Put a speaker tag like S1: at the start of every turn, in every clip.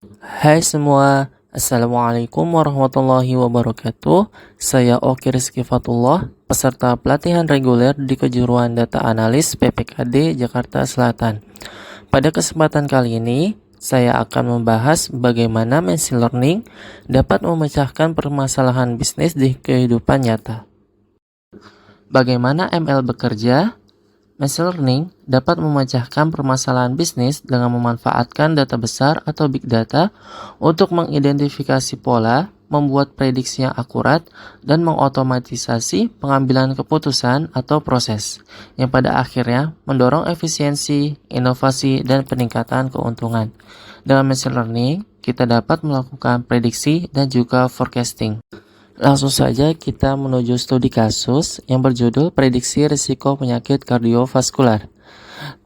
S1: Hai semua, Assalamualaikum warahmatullahi wabarakatuh. Saya Oki Rizky Fatullah, peserta pelatihan reguler di Kejuruan Data Analis PPKD Jakarta Selatan. Pada kesempatan kali ini, saya akan membahas bagaimana machine learning dapat memecahkan permasalahan bisnis di kehidupan nyata. Bagaimana ML bekerja? Machine learning dapat memecahkan permasalahan bisnis dengan memanfaatkan data besar atau big data untuk mengidentifikasi pola, membuat prediksi yang akurat, dan mengotomatisasi pengambilan keputusan atau proses, yang pada akhirnya mendorong efisiensi, inovasi, dan peningkatan keuntungan. Dengan machine learning, kita dapat melakukan prediksi dan juga forecasting. Langsung saja kita menuju studi kasus yang berjudul Prediksi Risiko Penyakit Kardiovaskular.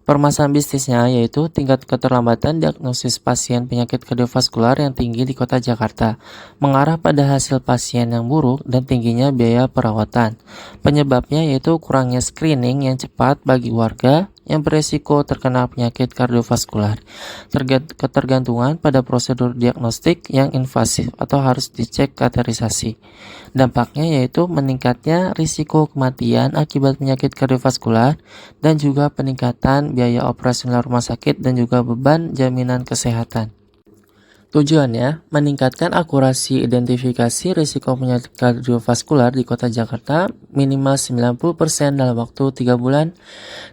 S1: Permasalahan bisnisnya yaitu tingkat keterlambatan diagnosis pasien penyakit kardiovaskular yang tinggi di kota Jakarta, mengarah pada hasil pasien yang buruk dan tingginya biaya perawatan. Penyebabnya yaitu kurangnya screening yang cepat bagi warga yang beresiko terkena penyakit kardiovaskular, ketergantungan pada prosedur diagnostik yang invasif atau harus dicek kateterisasi. Dampaknya yaitu meningkatnya risiko kematian akibat penyakit kardiovaskular dan juga peningkatan biaya operasional rumah sakit dan juga beban jaminan kesehatan. Tujuannya, meningkatkan akurasi identifikasi risiko penyakit kardiovaskular di kota Jakarta minimal 90% dalam waktu 3 bulan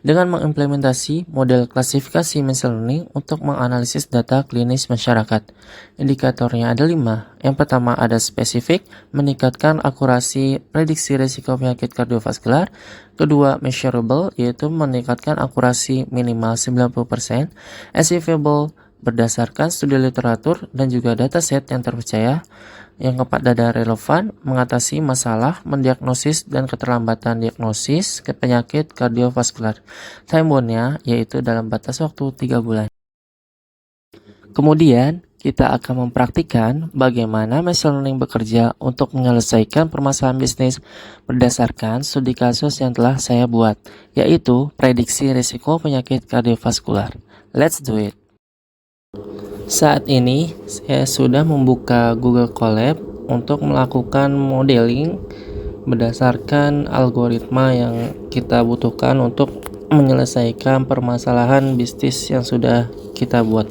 S1: dengan mengimplementasi model klasifikasi machine learning untuk menganalisis data klinis masyarakat. Indikatornya ada 5. Yang pertama ada spesifik, meningkatkan akurasi prediksi risiko penyakit kardiovaskular. Kedua, measurable, yaitu meningkatkan akurasi minimal 90%. Achievable, berdasarkan studi literatur dan juga dataset yang terpercaya. Yang keempat ada relevan, mengatasi masalah, mendiagnosis dan keterlambatan diagnosis ke penyakit kardiovaskular. Time bound-nya yaitu dalam batas waktu 3 bulan. Kemudian, kita akan mempraktikkan bagaimana machine learning bekerja untuk menyelesaikan permasalahan bisnis berdasarkan studi kasus yang telah saya buat, yaitu prediksi risiko penyakit kardiovaskular. Let's do it! Saat ini saya sudah membuka Google Colab untuk melakukan modeling berdasarkan algoritma yang kita butuhkan untuk menyelesaikan permasalahan bisnis yang sudah kita buat.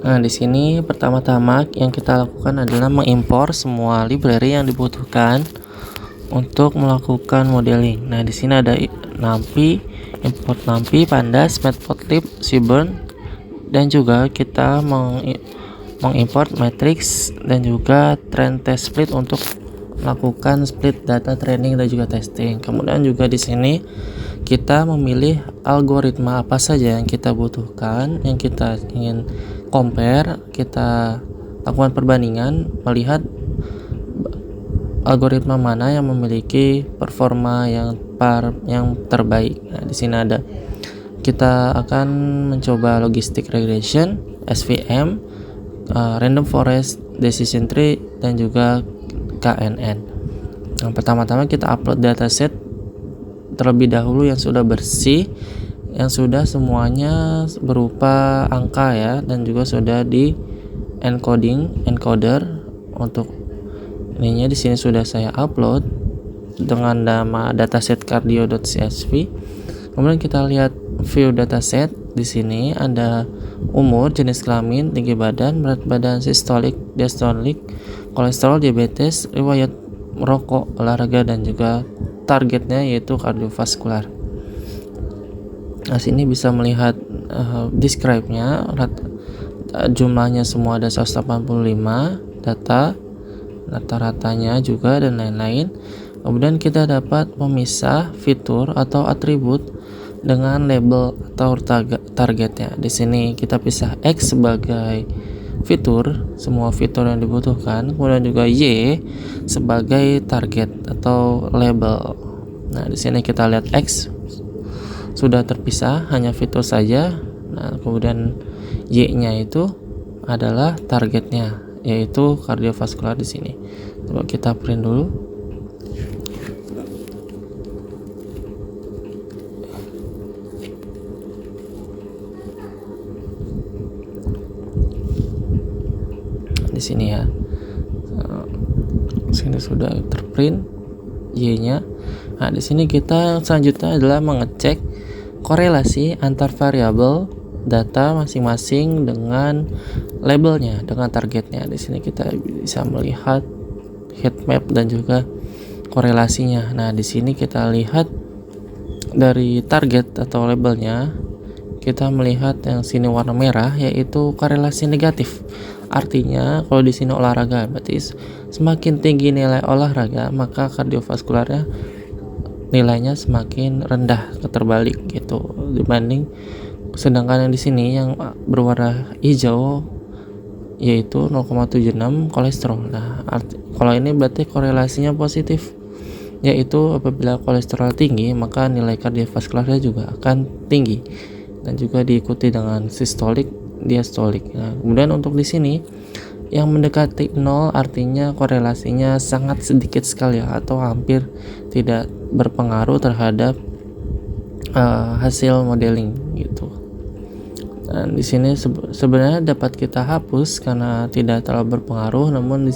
S1: Nah, di sini pertama-tama yang kita lakukan adalah mengimpor semua library yang dibutuhkan untuk melakukan modeling. Nah, di sini ada NumPy, import NumPy, Pandas, Matplotlib, Seaborn, dan juga kita mengimport matrix dan juga trend test split untuk melakukan split data training dan juga testing. Kemudian juga di sini kita memilih algoritma apa saja yang kita butuhkan, yang kita ingin compare, kita lakukan perbandingan melihat algoritma mana yang memiliki performa yang terbaik. Nah, di sini ada kita akan mencoba logistic regression, SVM, random forest, decision tree, dan juga KNN. Yang pertama-tama kita upload dataset terlebih dahulu yang sudah bersih, yang sudah semuanya berupa angka ya, dan juga sudah di encoder untuk ininya. Di sini sudah saya upload dengan nama dataset cardio.csv. Kemudian kita lihat view dataset. Di sini ada umur, jenis kelamin, tinggi badan, berat badan, sistolik, diastolik, kolesterol, diabetes, riwayat merokok, olahraga, dan juga targetnya yaitu kardiovaskular. Nah, sini bisa melihat describe-nya, jumlahnya semua ada 185 data, rata-ratanya juga, dan lain-lain. Kemudian kita dapat memisah fitur atau atribut dengan label atau targetnya. Di sini kita pisah X sebagai fitur, semua fitur yang dibutuhkan, kemudian juga Y sebagai target atau label. Nah, di sini kita lihat X sudah terpisah, hanya fitur saja. Nah, kemudian Y-nya itu adalah targetnya, yaitu kardiovaskular di sini. Coba kita print dulu. di sini ya. Sini sudah terprint Y-nya. Nah, di sini kita selanjutnya adalah mengecek korelasi antar variabel data masing-masing dengan labelnya, dengan targetnya. Di sini kita bisa melihat heat map dan juga korelasinya. Nah, di sini kita lihat dari target atau labelnya, kita melihat yang sini warna merah yaitu korelasi negatif. Artinya kalau di sini olahraga, berarti semakin tinggi nilai olahraga maka kardiovaskularnya nilainya semakin rendah, terbalik gitu dibanding. Sedangkan yang di sini yang berwarna hijau yaitu 0,76 kolesterol. Nah, kalau ini berarti korelasinya positif, yaitu apabila kolesterol tinggi maka nilai kardiovaskularnya juga akan tinggi dan juga diikuti dengan sistolik, diastolik. Nah, kemudian untuk di sini yang mendekati 0 artinya korelasinya sangat sedikit sekali atau hampir tidak berpengaruh terhadap hasil modeling gitu. Dan di sini sebenarnya dapat kita hapus karena tidak terlalu berpengaruh, namun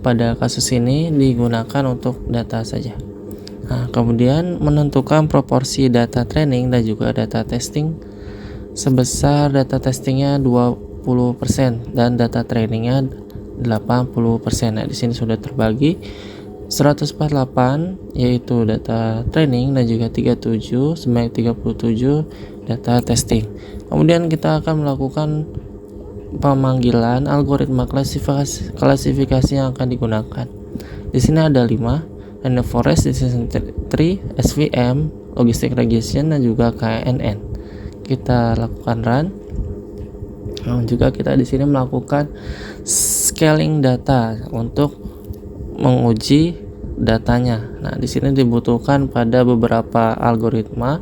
S1: pada kasus ini digunakan untuk data saja. Nah, kemudian menentukan proporsi data training dan juga data testing sebesar data testingnya 20% dan data trainingnya 80%. Nah, di sini sudah terbagi 148 yaitu data training dan juga 37 sebanyak 37 data testing. Kemudian kita akan melakukan pemanggilan algoritma klasifikasi yang akan digunakan. Di sini ada 5, random forest, decision tree, SVM, logistic regression dan juga KNN. Kita lakukan run. Nah, juga kita di sini melakukan scaling data untuk menguji datanya. Nah, di sini dibutuhkan pada beberapa algoritma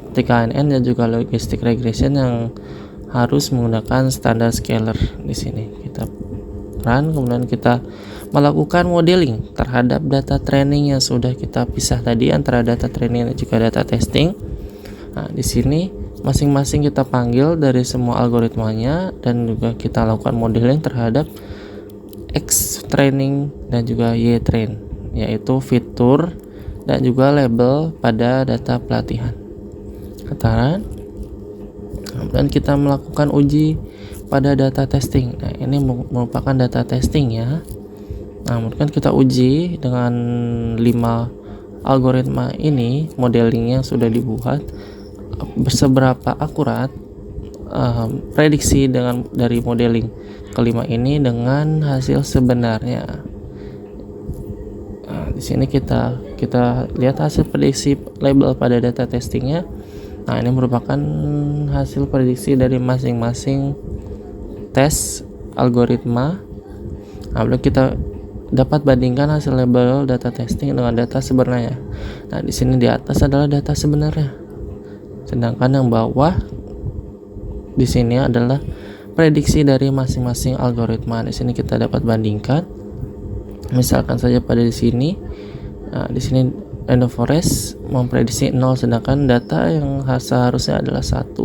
S1: seperti KNN dan juga logistic regression yang harus menggunakan standar scaler. Di sini kita run, kemudian kita melakukan modeling terhadap data training yang sudah kita pisah tadi antara data training dan juga data testing. Nah, di sini masing-masing kita panggil dari semua algoritmanya dan juga kita lakukan modeling terhadap X training dan juga Y train, yaitu fitur dan juga label pada data pelatihan. Kemudian kita melakukan uji pada data testing. Nah, ini merupakan data testing ya. Nah, kemudian kita uji dengan 5 algoritma ini, modeling yang sudah dibuat, seberapa akurat prediksi dari modeling kelima ini dengan hasil sebenarnya. Nah, di sini kita lihat hasil prediksi label pada data testingnya. Nah, ini merupakan hasil prediksi dari masing-masing tes algoritma. Nah, lalu kita dapat bandingkan hasil label data testing dengan data sebenarnya. Nah, di sini di atas adalah data sebenarnya. Sedangkan yang bawah di sini adalah prediksi dari masing-masing algoritma. Di sini kita dapat bandingkan. Misalkan saja pada di sini, di sini random forest memprediksi 0, sedangkan data yang seharusnya adalah 1.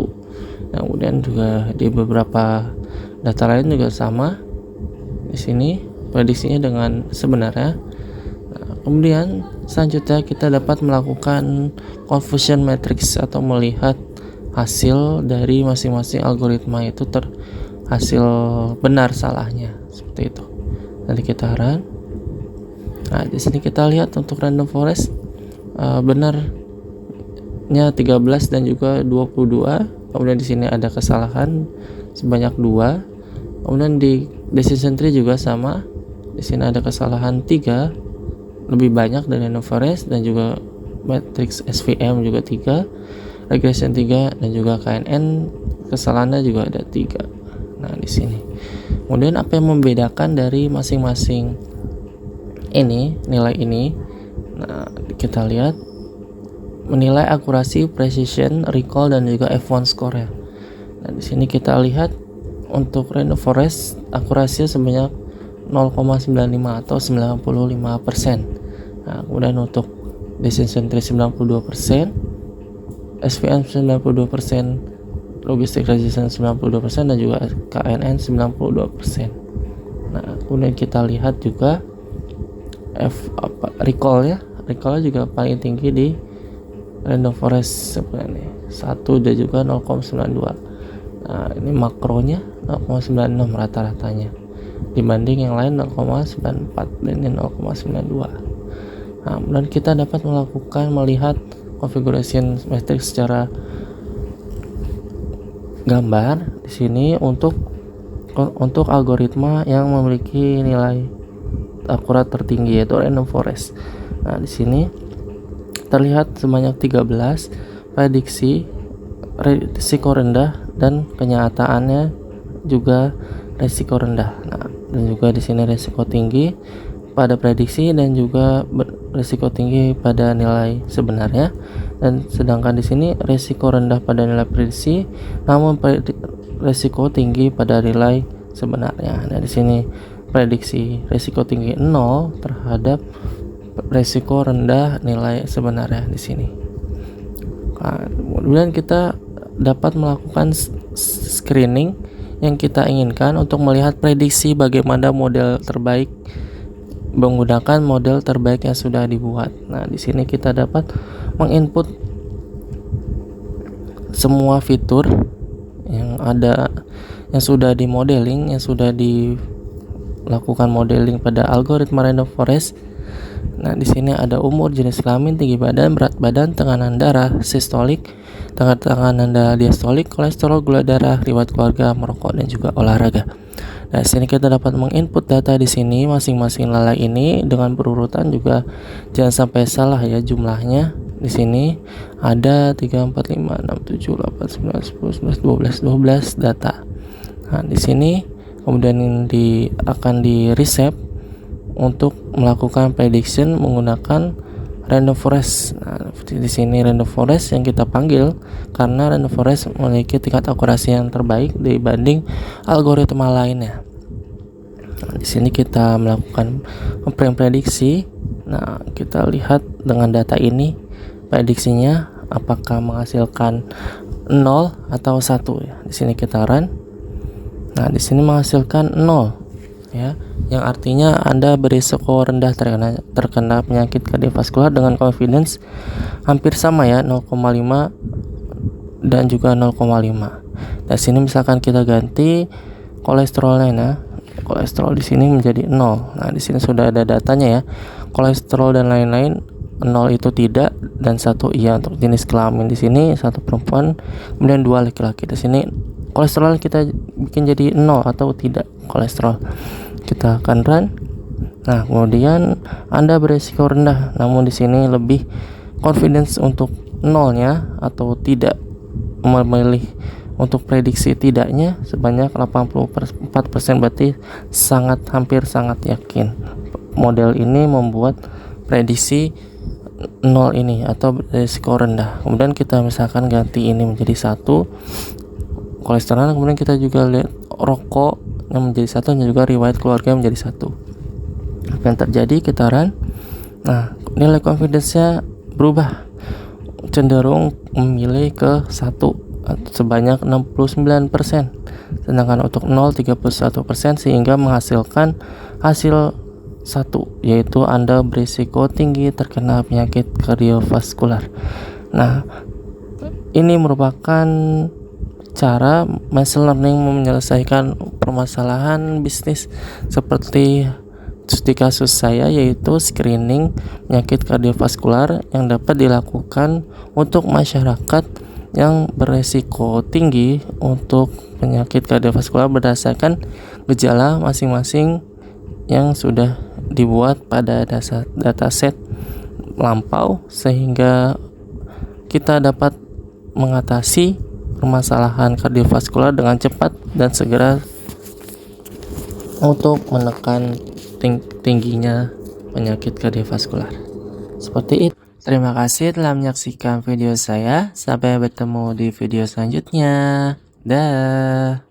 S1: Nah, kemudian juga di beberapa data lain juga sama. Di sini prediksinya dengan sebenarnya. Nah, kemudian selanjutnya kita dapat melakukan confusion matrix atau melihat hasil dari masing-masing algoritma itu hasil benar salahnya seperti itu. Nanti kita run. Nah, di sini kita lihat untuk random forest benarnya 13 dan juga 22. Kemudian di sini ada kesalahan sebanyak 2. Kemudian di decision tree juga sama. Di sini ada kesalahan 3, lebih banyak dari random forest, dan juga matrix SVM juga 3, regression 3 dan juga KNN kesalahannya juga ada 3. Nah, di sini. Kemudian apa yang membedakan dari masing-masing nilai ini? Nah, kita lihat menilai akurasi, precision, recall dan juga F1 score ya. Nah, di sini kita lihat untuk random forest akurasinya sebanyak 0,95 atau 95%. Nah, kemudian untuk decision tree 92%, SVM 92%, logistic regression 92% dan juga KNN 92%. Nah, kemudian kita lihat juga recall juga paling tinggi di random forest sebenarnya 1 dan juga 0,92. Nah, ini makronya 0,96 rata-ratanya dibanding yang lain 0,94 dan ini 0,92. Nah, kemudian kita dapat melihat configuration matrix secara gambar di sini untuk algoritma yang memiliki nilai akurat tertinggi yaitu random forest. Nah, di sini terlihat sebanyak 13 prediksi risiko rendah dan kenyataannya juga risiko rendah. Nah, dan juga di sini risiko tinggi pada prediksi dan juga risiko tinggi pada nilai sebenarnya. Dan sedangkan di sini risiko rendah pada nilai prediksi namun risiko tinggi pada nilai sebenarnya. Nah, di sini prediksi risiko tinggi 0 terhadap risiko rendah nilai sebenarnya di sini. Nah, kemudian kita dapat melakukan screening yang kita inginkan untuk melihat prediksi bagaimana model terbaik menggunakan model terbaik yang sudah dibuat. Nah, di sini kita dapat menginput semua fitur yang ada yang sudah dimodeling, yang sudah dilakukan modeling pada algoritma random forest. Nah, di sini ada umur, jenis kelamin, tinggi badan, berat badan, tekanan darah, sistolik, tekanan darah diastolik, kolesterol, gula darah, riwayat keluarga, merokok, dan juga olahraga. Nah, di sini kita dapat menginput data di sini masing-masing lalai ini dengan berurutan juga jangan sampai salah ya jumlahnya. Di sini ada 3, 4, 5, 6, 7, 8, 9, 10, 11, 12 data. Nah, di sini kemudian akan di reset untuk melakukan prediction menggunakan random forest. Nah, di sini random forest yang kita panggil karena random forest memiliki tingkat akurasi yang terbaik dibanding algoritma lainnya. Nah, di sini kita melakukan prediksi. Nah, kita lihat dengan data ini prediksinya apakah menghasilkan 0 atau 1 ya. Di sini kita run. Nah, di sini menghasilkan 0 ya, yang artinya Anda berisiko rendah terkena penyakit kardiovaskular dengan confidence hampir sama ya, 0,5 dan juga 0,5. Nah, sini misalkan kita ganti kolesterolnya, nah kolesterol di sini menjadi 0. Nah, di sini sudah ada datanya ya. Kolesterol dan lain-lain 0 itu tidak dan 1 iya. Untuk jenis kelamin di sini 1 perempuan, kemudian 2 laki-laki. Di sini kolesterol kita bikin jadi 0 atau tidak kolesterol. Kita akan run. Nah, kemudian Anda berisiko rendah, namun di sini lebih confidence untuk 0-nya atau tidak, memilih untuk prediksi tidaknya sebanyak 84%, berarti hampir sangat yakin model ini membuat prediksi 0 ini atau risiko rendah. Kemudian kita misalkan ganti ini menjadi 1 kolesterol, kemudian kita juga lihat rokok yang menjadi 1 dan juga riwayat keluarga menjadi 1. Apa yang terjadi, kita run. Nah, nilai confidence-nya berubah, cenderung memilih ke 1 sebanyak 69%, sedangkan untuk 0 31%, sehingga menghasilkan hasil 1, yaitu Anda berisiko tinggi terkena penyakit kardiovaskular. Nah, ini merupakan cara machine learning menyelesaikan permasalahan bisnis seperti di kasus saya, yaitu screening penyakit kardiovaskular yang dapat dilakukan untuk masyarakat yang beresiko tinggi untuk penyakit kardiovaskular berdasarkan gejala masing-masing yang sudah dibuat pada dataset lampau, sehingga kita dapat mengatasi permasalahan kardiovaskular dengan cepat dan segera untuk menekan tingginya penyakit kardiovaskular. Seperti itu. Terima kasih telah menyaksikan video saya. Sampai bertemu di video selanjutnya. Dah.